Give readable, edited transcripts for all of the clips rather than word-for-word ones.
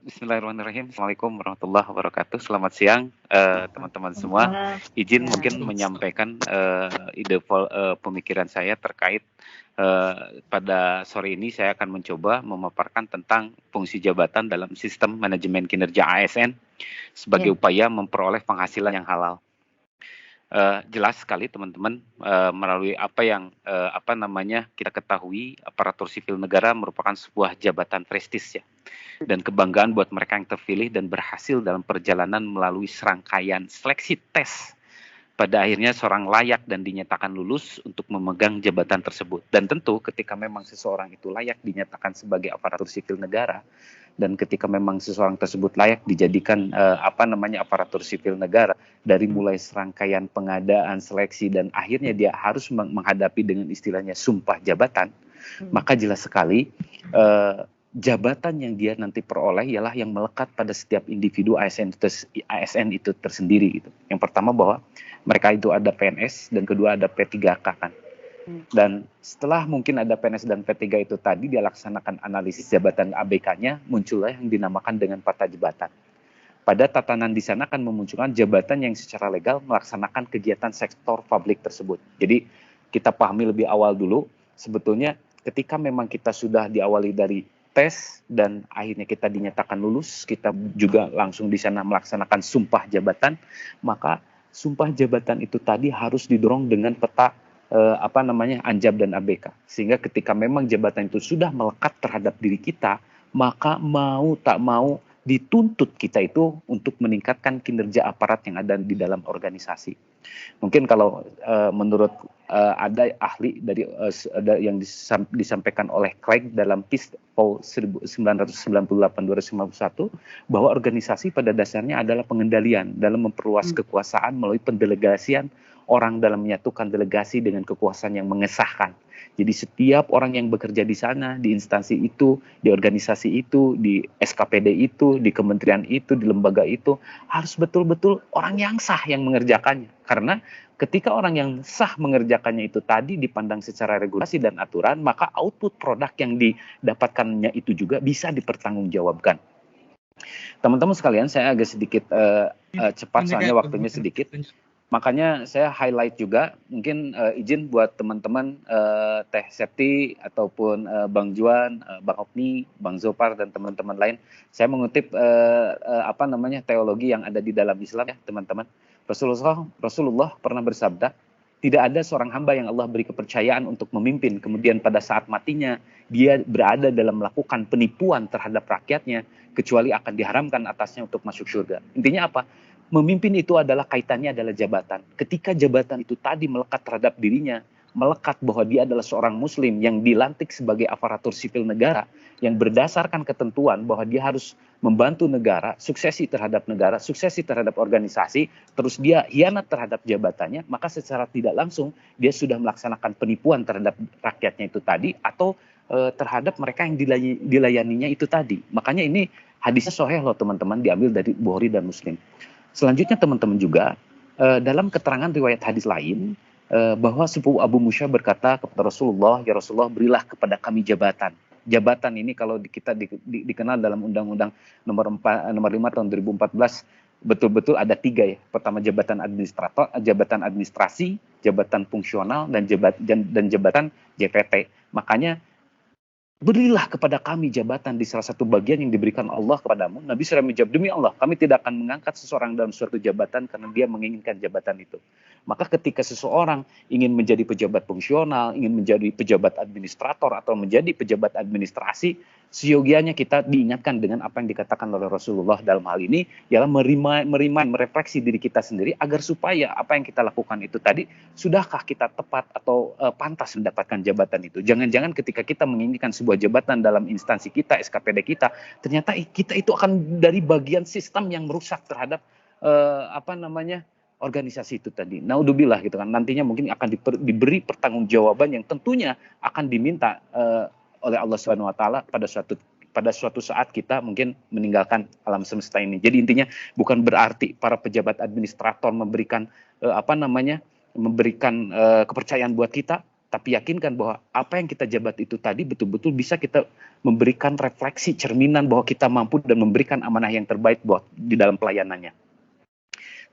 Bismillahirrahmanirrahim. Assalamualaikum warahmatullahi wabarakatuh. Selamat siang, teman-teman semua. Waalaikumsalam. Izin Ya, mungkin menyampaikan pemikiran saya terkait pada sore ini saya akan mencoba memaparkan tentang fungsi jabatan dalam sistem manajemen kinerja ASN sebagai ya, upaya memperoleh penghasilan yang halal. Jelas sekali teman-teman, melalui apa yang kita ketahui, aparatur sipil negara merupakan sebuah jabatan prestis ya, dan kebanggaan buat mereka yang terpilih dan berhasil dalam perjalanan melalui serangkaian seleksi tes. Pada akhirnya seorang layak dan dinyatakan lulus untuk memegang jabatan tersebut. Dan tentu ketika memang seseorang itu layak dinyatakan sebagai aparatur sipil negara, dan ketika memang seseorang tersebut layak dijadikan aparatur sipil negara, dari mulai serangkaian pengadaan, seleksi, dan akhirnya dia harus menghadapi dengan istilahnya sumpah jabatan, maka jelas sekali jabatan yang dia nanti peroleh ialah yang melekat pada setiap individu ASN itu tersendiri gitu. Yang pertama bahwa mereka itu ada PNS dan kedua ada P3K kan. Dan setelah mungkin ada PNS dan P3 itu tadi dia laksanakan analisis jabatan ABK-nya, muncullah yang dinamakan dengan peta jabatan. Pada tatanan di sana akan memunculkan jabatan yang secara legal melaksanakan kegiatan sektor publik tersebut. Jadi kita pahami lebih awal dulu, sebetulnya ketika memang kita sudah diawali dari tes dan akhirnya kita dinyatakan lulus, kita juga langsung di sana melaksanakan sumpah jabatan, maka sumpah jabatan itu tadi harus didorong dengan peta Anjab dan ABK. Sehingga ketika memang jabatan itu sudah melekat terhadap diri kita, maka mau tak mau dituntut kita itu untuk meningkatkan kinerja aparat yang ada di dalam organisasi. Mungkin kalau menurut ada ahli dari yang disampaikan oleh Craig dalam PIS POL 1998-2051 bahwa organisasi pada dasarnya adalah pengendalian dalam memperluas kekuasaan melalui pendelegasian orang dalam menyatukan delegasi dengan kekuasaan yang mengesahkan. Jadi setiap orang yang bekerja di sana, di instansi itu, di organisasi itu, di SKPD itu, di kementerian itu, di lembaga itu, harus betul-betul orang yang sah yang mengerjakannya. Karena ketika orang yang sah mengerjakannya itu tadi dipandang secara regulasi dan aturan, maka output produk yang didapatkannya itu juga bisa dipertanggungjawabkan. Teman-teman sekalian, saya agak sedikit cepat soalnya waktunya sedikit. Makanya saya highlight juga, mungkin izin buat teman-teman Teh Septi ataupun Bang Juan, Bang Opni, Bang Zopar dan teman-teman lain. Saya mengutip teologi yang ada di dalam Islam ya teman-teman. Rasulullah pernah bersabda, tidak ada seorang hamba yang Allah beri kepercayaan untuk memimpin, kemudian pada saat matinya dia berada dalam melakukan penipuan terhadap rakyatnya, kecuali akan diharamkan atasnya untuk masuk surga. Intinya apa? Memimpin itu adalah kaitannya adalah jabatan. Ketika jabatan itu tadi melekat terhadap dirinya, melekat bahwa dia adalah seorang muslim yang dilantik sebagai aparatur sipil negara, yang berdasarkan ketentuan bahwa dia harus membantu negara, suksesi terhadap organisasi, terus dia hianat terhadap jabatannya, maka secara tidak langsung dia sudah melaksanakan penipuan terhadap rakyatnya itu tadi, atau terhadap mereka yang dilayaninya itu tadi. Makanya ini hadisnya sahih loh teman-teman, diambil dari Bukhari dan Muslim. Selanjutnya teman-teman juga dalam keterangan riwayat hadis lain bahwa sepupu Abu Musya berkata kepada Rasulullah, ya Rasulullah berilah kepada kami jabatan. Jabatan ini kalau kita dikenal dalam Undang-Undang nomor 5 tahun 2014 betul-betul ada 3 ya. Pertama jabatan administrator, jabatan administrasi, jabatan fungsional dan jabatan JPT. Makanya berilah kepada kami jabatan di salah satu bagian yang diberikan Allah kepadamu. Nabi SAW menjawab, demi Allah, kami tidak akan mengangkat seseorang dalam suatu jabatan karena dia menginginkan jabatan itu. Maka ketika seseorang ingin menjadi pejabat fungsional, ingin menjadi pejabat administrator, atau menjadi pejabat administrasi, seyogianya kita diingatkan dengan apa yang dikatakan oleh Rasulullah dalam hal ini, ialah merefleksi diri kita sendiri, agar supaya apa yang kita lakukan itu tadi, sudahkah kita tepat atau pantas mendapatkan jabatan itu. Jangan-jangan ketika kita menginginkan sebuah jabatan dalam instansi kita, SKPD kita, ternyata kita itu akan dari bagian sistem yang merusak terhadap organisasi itu tadi. Naudzubillah gitu kan. Nantinya mungkin akan diberi pertanggungjawaban yang tentunya akan diminta oleh Allah Subhanahu wa taala pada suatu saat kita mungkin meninggalkan alam semesta ini. Jadi intinya bukan berarti para pejabat administrator memberikan kepercayaan buat kita, tapi yakinkan bahwa apa yang kita jabat itu tadi betul-betul bisa kita memberikan refleksi cerminan bahwa kita mampu dan memberikan amanah yang terbaik buat di dalam pelayanannya.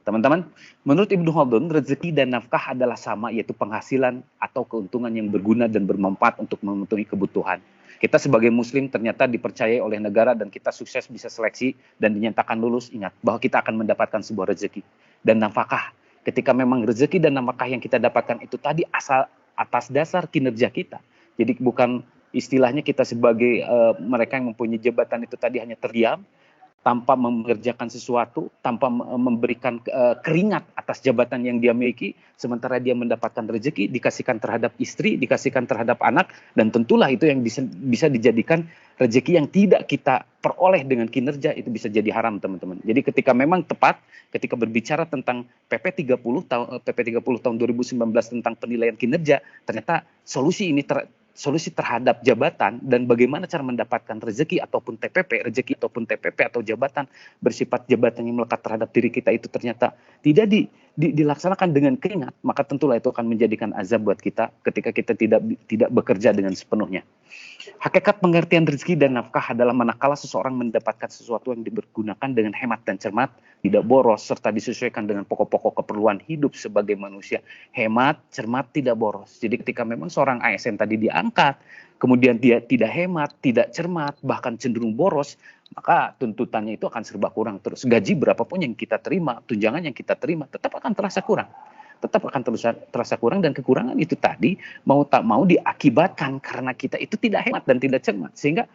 Teman-teman, menurut Ibnu Khaldun, rezeki dan nafkah adalah sama, yaitu penghasilan atau keuntungan yang berguna dan bermanfaat untuk memenuhi kebutuhan. Kita sebagai muslim ternyata dipercayai oleh negara dan kita sukses bisa seleksi dan dinyatakan lulus. Ingat bahwa kita akan mendapatkan sebuah rezeki dan nafkah. Ketika memang rezeki dan nafkah yang kita dapatkan itu tadi asal atas dasar kinerja kita. Jadi bukan istilahnya kita sebagai mereka yang mempunyai jabatan itu tadi hanya terdiam, tanpa mengerjakan sesuatu, tanpa memberikan keringat atas jabatan yang dia miliki, sementara dia mendapatkan rezeki, dikasihkan terhadap istri, dikasihkan terhadap anak, dan tentulah itu yang bisa dijadikan rezeki yang tidak kita peroleh dengan kinerja, itu bisa jadi haram, teman-teman. Jadi ketika memang tepat, ketika berbicara tentang PP 30 tahun 2019 tentang penilaian kinerja, ternyata solusi ini solusi terhadap jabatan dan bagaimana cara mendapatkan rezeki ataupun TPP atau jabatan bersifat jabatan yang melekat terhadap diri kita itu ternyata tidak dilaksanakan dengan keringat, maka tentulah itu akan menjadikan azab buat kita ketika kita tidak bekerja dengan sepenuhnya. Hakikat pengertian rezeki dan nafkah adalah manakala seseorang mendapatkan sesuatu yang dipergunakan dengan hemat dan cermat, tidak boros, serta disesuaikan dengan pokok-pokok keperluan hidup sebagai manusia. Hemat, cermat, tidak boros. Jadi ketika memang seorang ASN tadi diangkat, kemudian dia tidak hemat, tidak cermat, bahkan cenderung boros, maka tuntutannya itu akan serba kurang terus. Gaji berapapun yang kita terima, tunjangan yang kita terima, tetap akan terasa kurang. Terasa kurang, dan kekurangan itu tadi mau tak mau diakibatkan karena kita itu tidak hemat dan tidak cermat, sehingga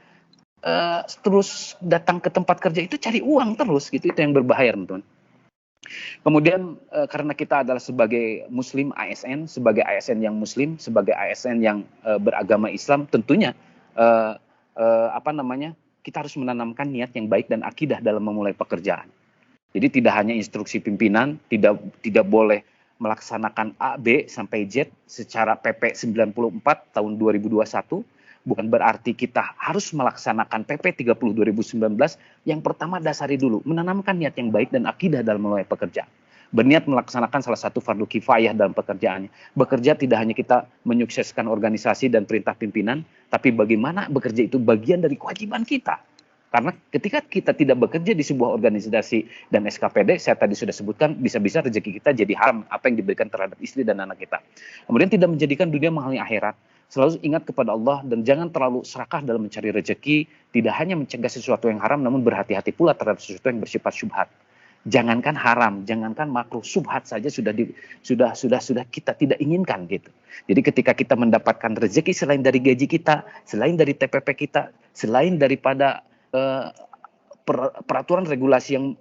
terus datang ke tempat kerja itu cari uang terus gitu. Itu yang berbahaya, teman-teman. Kemudian karena kita adalah sebagai muslim ASN, sebagai ASN yang muslim, sebagai ASN yang beragama Islam, tentunya kita harus menanamkan niat yang baik dan akidah dalam memulai pekerjaan. Jadi tidak hanya instruksi pimpinan, tidak boleh melaksanakan A, B, sampai Z secara PP 94 tahun 2021, bukan berarti kita harus melaksanakan PP 30 2019. Yang pertama dasari dulu, menanamkan niat yang baik dan akidah dalam memulai pekerjaan. Berniat melaksanakan salah satu fardu kifayah dalam pekerjaannya. Bekerja tidak hanya kita menyukseskan organisasi dan perintah pimpinan, tapi bagaimana bekerja itu bagian dari kewajiban kita. Karena ketika kita tidak bekerja di sebuah organisasi dan SKPD, saya tadi sudah sebutkan, bisa-bisa rezeki kita jadi haram apa yang diberikan terhadap istri dan anak kita. Kemudian tidak menjadikan dunia menghalangi akhirat. Selalu ingat kepada Allah dan jangan terlalu serakah dalam mencari rezeki. Tidak hanya mencegah sesuatu yang haram, namun berhati-hati pula terhadap sesuatu yang bersifat syubhat. Jangankan haram, jangankan makruh, syubhat saja sudah kita tidak inginkan gitu. Jadi ketika kita mendapatkan rezeki selain dari gaji kita, selain dari TPP kita, selain daripada peraturan regulasi yang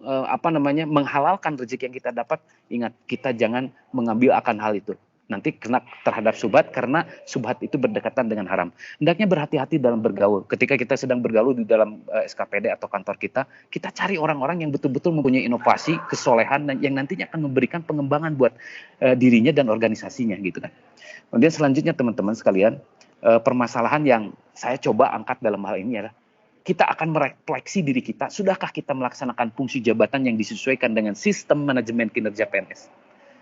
menghalalkan rezeki yang kita dapat, ingat kita jangan mengambil akan hal itu. Nanti kena terhadap subhat karena subhat itu berdekatan dengan haram. Hendaknya berhati-hati dalam bergaul. Ketika kita sedang bergaul di dalam SKPD atau kantor kita cari orang-orang yang betul-betul mempunyai inovasi, kesolehan, dan yang nantinya akan memberikan pengembangan buat dirinya dan organisasinya gitu kan. Kemudian selanjutnya teman-teman sekalian, permasalahan yang saya coba angkat dalam hal ini adalah kita akan merefleksi diri kita, sudahkah kita melaksanakan fungsi jabatan yang disesuaikan dengan sistem manajemen kinerja PNS?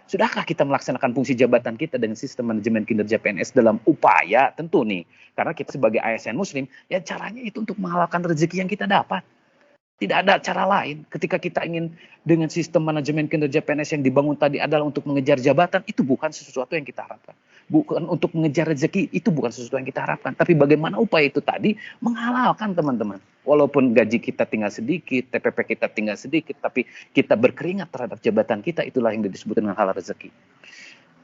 Sudahkah kita melaksanakan fungsi jabatan kita dengan sistem manajemen kinerja PNS dalam upaya tentu nih, karena kita sebagai ASN muslim, ya caranya itu untuk menghalalkan rezeki yang kita dapat. Tidak ada cara lain. Ketika kita ingin dengan sistem manajemen kinerja PNS yang dibangun tadi adalah untuk mengejar jabatan, itu bukan sesuatu yang kita harapkan. Bukan untuk mengejar rezeki, itu bukan sesuatu yang kita harapkan. Tapi bagaimana upaya itu tadi menghalalkan, teman-teman. Walaupun gaji kita tinggal sedikit, TPP kita tinggal sedikit, tapi kita berkeringat terhadap jabatan kita, itulah yang disebut dengan halal rezeki.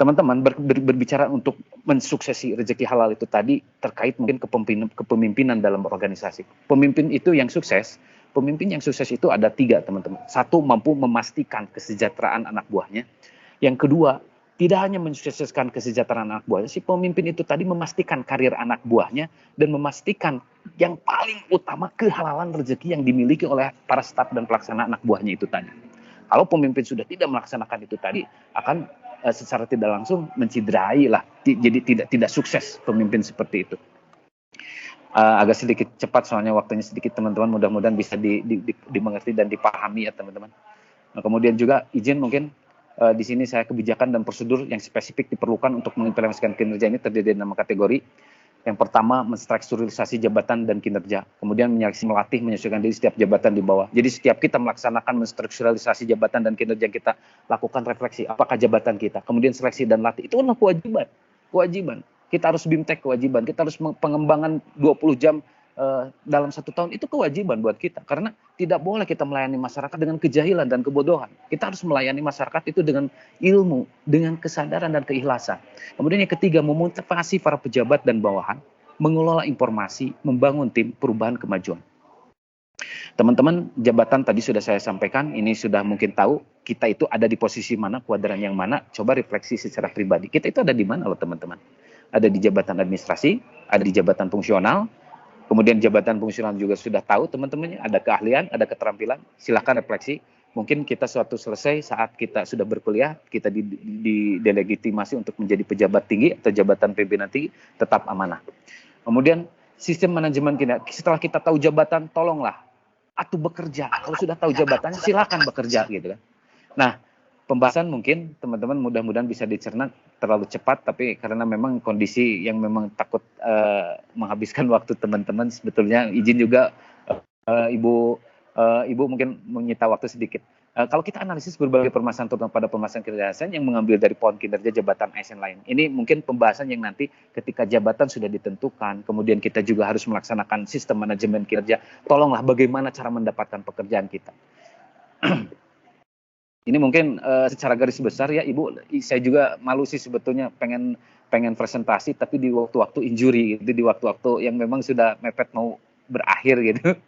Teman-teman, berbicara untuk mensuksesi rezeki halal itu tadi terkait mungkin kepemimpinan dalam organisasi. Pemimpin yang sukses itu ada 3, teman-teman. 1, mampu memastikan kesejahteraan anak buahnya. Yang kedua, tidak hanya mensukseskan kesejahteraan anak buahnya, si pemimpin itu tadi memastikan karir anak buahnya dan memastikan yang paling utama kehalalan rezeki yang dimiliki oleh para staf dan pelaksana anak buahnya itu tadi. Kalau pemimpin sudah tidak melaksanakan itu tadi, akan secara tidak langsung menciderai lah. Jadi tidak sukses pemimpin seperti itu. Agak sedikit cepat soalnya waktunya sedikit, teman-teman. Mudah-mudahan bisa dimengerti dan dipahami ya, teman-teman. Nah, kemudian juga izin mungkin di sini saya kebijakan dan prosedur yang spesifik diperlukan untuk mengimplementasikan kinerja ini terdiri dari 6 kategori. Yang pertama, menstrukturalisasi jabatan dan kinerja. Kemudian melatih, menyesuaikan diri setiap jabatan di bawah. Jadi setiap kita melaksanakan menstrukturalisasi jabatan dan kinerja kita, lakukan refleksi, apakah jabatan kita. Kemudian seleksi dan latih. Itu adalah kewajiban. Kewajiban. Kita harus BIMTEK kewajiban. Kita harus pengembangan 20 jam dalam 1 tahun. Itu kewajiban buat kita. Karena tidak boleh kita melayani masyarakat dengan kejahilan dan kebodohan. Kita harus melayani masyarakat itu dengan ilmu, dengan kesadaran dan keikhlasan. Kemudian yang ketiga, memotivasi para pejabat dan bawahan, mengelola informasi, membangun tim perubahan kemajuan. Teman-teman, jabatan tadi sudah saya sampaikan, ini sudah mungkin tahu kita itu ada di posisi mana, kuadran yang mana. Coba refleksi secara pribadi. Kita itu ada di mana loh teman-teman? Ada di jabatan administrasi, ada di jabatan fungsional. Kemudian jabatan fungsional juga sudah tahu teman-temannya, ada keahlian, ada keterampilan. Silakan refleksi. Mungkin kita suatu selesai saat kita sudah berkuliah, kita didelegitimasi untuk menjadi pejabat tinggi atau jabatan pimpinan tinggi, tetap amanah. Kemudian sistem manajemen kita, setelah kita tahu jabatan, tolonglah atuh bekerja. Kalau sudah tahu jabatan, silakan bekerja gitu kan. Nah, pembahasan mungkin teman-teman mudah-mudahan bisa dicerna terlalu cepat, tapi karena memang kondisi yang memang takut menghabiskan waktu teman-teman, sebetulnya izin juga Ibu mungkin menyita waktu sedikit. Kalau kita analisis berbagai permasalahan terutama pada permasalahan kinerja ASN yang mengambil dari pohon kinerja jabatan ASN lain. Ini mungkin pembahasan yang nanti ketika jabatan sudah ditentukan, kemudian kita juga harus melaksanakan sistem manajemen kinerja. Tolonglah bagaimana cara mendapatkan pekerjaan kita. Ini mungkin secara garis besar ya Ibu, saya juga malu sih sebetulnya pengen presentasi, tapi di waktu-waktu injury, gitu, di waktu-waktu yang memang sudah mepet mau berakhir gitu.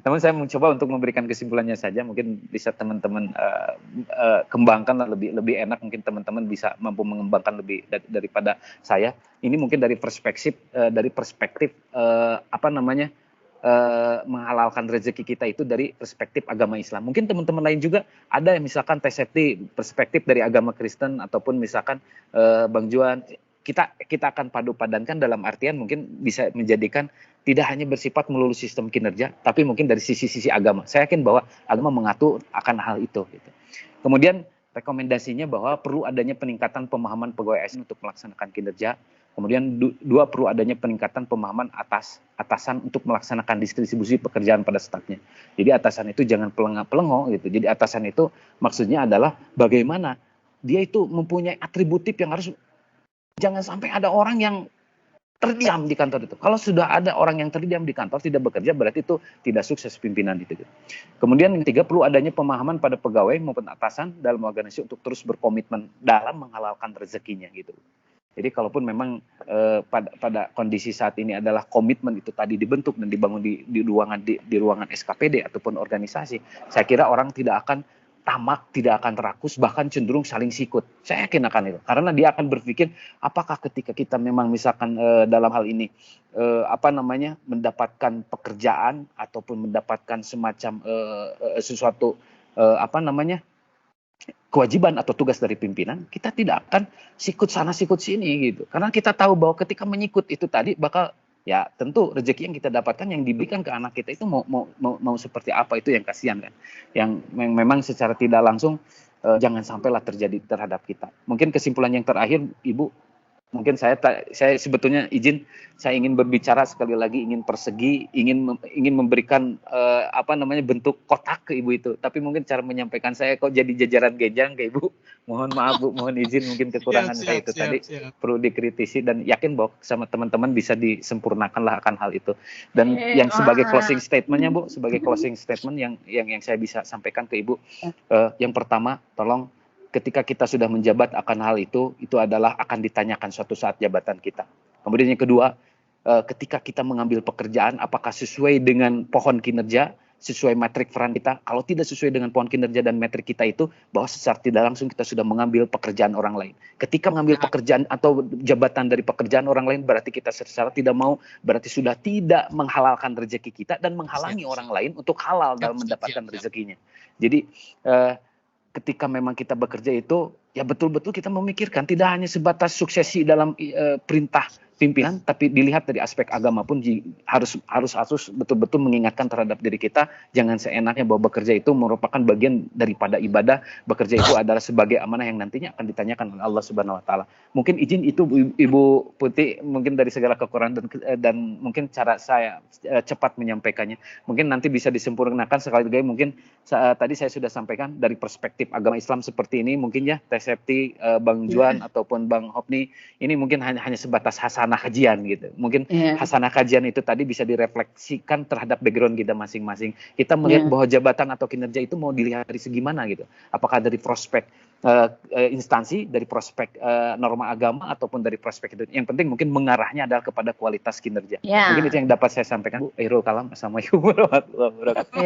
Namun saya mencoba untuk memberikan kesimpulannya saja, mungkin bisa teman-teman kembangkan lebih enak, mungkin teman-teman bisa mampu mengembangkan lebih daripada saya. Ini mungkin dari perspektif menghalalkan rezeki kita itu dari perspektif agama Islam. Mungkin teman-teman lain juga ada yang misalkan TSFT perspektif dari agama Kristen, ataupun misalkan Bang Juan, kita akan padu-padankan dalam artian mungkin bisa menjadikan tidak hanya bersifat melulu sistem kinerja, tapi mungkin dari sisi-sisi agama. Saya yakin bahwa agama mengatur akan hal itu. Gitu. Kemudian rekomendasinya bahwa perlu adanya peningkatan pemahaman pegawai ASN untuk melaksanakan kinerja. Kemudian dua, perlu adanya peningkatan pemahaman atasan untuk melaksanakan distribusi pekerjaan pada stafnya. Jadi atasan itu jangan pelengah-pelengo gitu. Jadi atasan itu maksudnya adalah bagaimana dia itu mempunyai atributif yang harus, jangan sampai ada orang yang terdiam di kantor itu. Kalau sudah ada orang yang terdiam di kantor tidak bekerja, berarti itu tidak sukses pimpinan itu. Kemudian yang ketiga, perlu adanya pemahaman pada pegawai maupun atasan dalam organisasi untuk terus berkomitmen dalam menghalalkan rezekinya gitu. Jadi kalaupun memang pada kondisi saat ini adalah komitmen itu tadi dibentuk dan dibangun di ruangan SKPD ataupun organisasi, saya kira orang tidak akan tamak, tidak akan terakus, bahkan cenderung saling sikut. Saya yakin akan itu. Karena dia akan berpikir, apakah ketika kita memang misalkan dalam hal ini mendapatkan pekerjaan ataupun mendapatkan semacam sesuatu kewajiban atau tugas dari pimpinan, kita tidak akan sikut sana sikut sini gitu. Karena kita tahu bahwa ketika menyikut itu tadi bakal, ya tentu rezeki yang kita dapatkan yang diberikan ke anak kita itu mau seperti apa, itu yang kasihan kan. Yang memang secara tidak langsung jangan sampailah terjadi terhadap kita. Mungkin kesimpulan yang terakhir Ibu, mungkin saya sebetulnya izin, saya ingin berbicara sekali lagi, ingin persegi, ingin memberikan bentuk kotak ke Ibu itu. Tapi mungkin cara menyampaikan saya kok jadi jajaran genjang ke Ibu. Mohon maaf Bu, mohon izin, mungkin kekurangan saya itu tadi perlu dikritisi, dan yakin bahwa sama teman-teman bisa disempurnakan lah akan hal itu. Dan yang sebagai closing statementnya Bu, sebagai closing statement yang saya bisa sampaikan ke Ibu, yang pertama, tolong ketika kita sudah menjabat akan hal itu adalah akan ditanyakan suatu saat jabatan kita. Kemudian yang kedua, ketika kita mengambil pekerjaan, apakah sesuai dengan pohon kinerja, sesuai metrik peran kita. Kalau tidak sesuai dengan pohon kinerja dan metrik kita itu, bahwa secara tidak langsung kita sudah mengambil pekerjaan orang lain. Ketika mengambil pekerjaan atau jabatan dari pekerjaan orang lain, berarti kita secara tidak mau, berarti sudah tidak menghalalkan rezeki kita dan menghalangi orang lain untuk halal dalam mendapatkan rezekinya. Jadi ketika memang kita bekerja itu ya betul-betul kita memikirkan tidak hanya sebatas suksesi dalam perintah pimpinan, tapi dilihat dari aspek agama pun harus betul-betul mengingatkan terhadap diri kita, jangan seenaknya bahwa bekerja itu merupakan bagian daripada ibadah. Bekerja itu adalah sebagai amanah yang nantinya akan ditanyakan oleh Allah Subhanahu Wa Taala. Mungkin izin itu Ibu Putih, mungkin dari segala kekurangan dan mungkin cara saya cepat menyampaikannya, mungkin nanti bisa disempurnakan sekali lagi. Mungkin tadi saya sudah sampaikan dari perspektif agama Islam seperti ini, mungkin ya Teh Septi, Bang Juan ataupun Bang Hopni, ini mungkin hanya sebatas hasanah kajian gitu. Mungkin hasanah kajian itu tadi bisa direfleksikan terhadap background kita masing-masing. Kita melihat bahwa jabatan atau kinerja itu mau dilihat dari segi mana gitu. Apakah dari prospek instansi, dari prospek norma agama, ataupun dari prospek itu. Yang penting mungkin mengarahnya adalah kepada kualitas kinerja. Mungkin itu yang dapat saya sampaikan. Bu Airul Kalam, Assalamualaikum warahmatullahi wabarakatuh.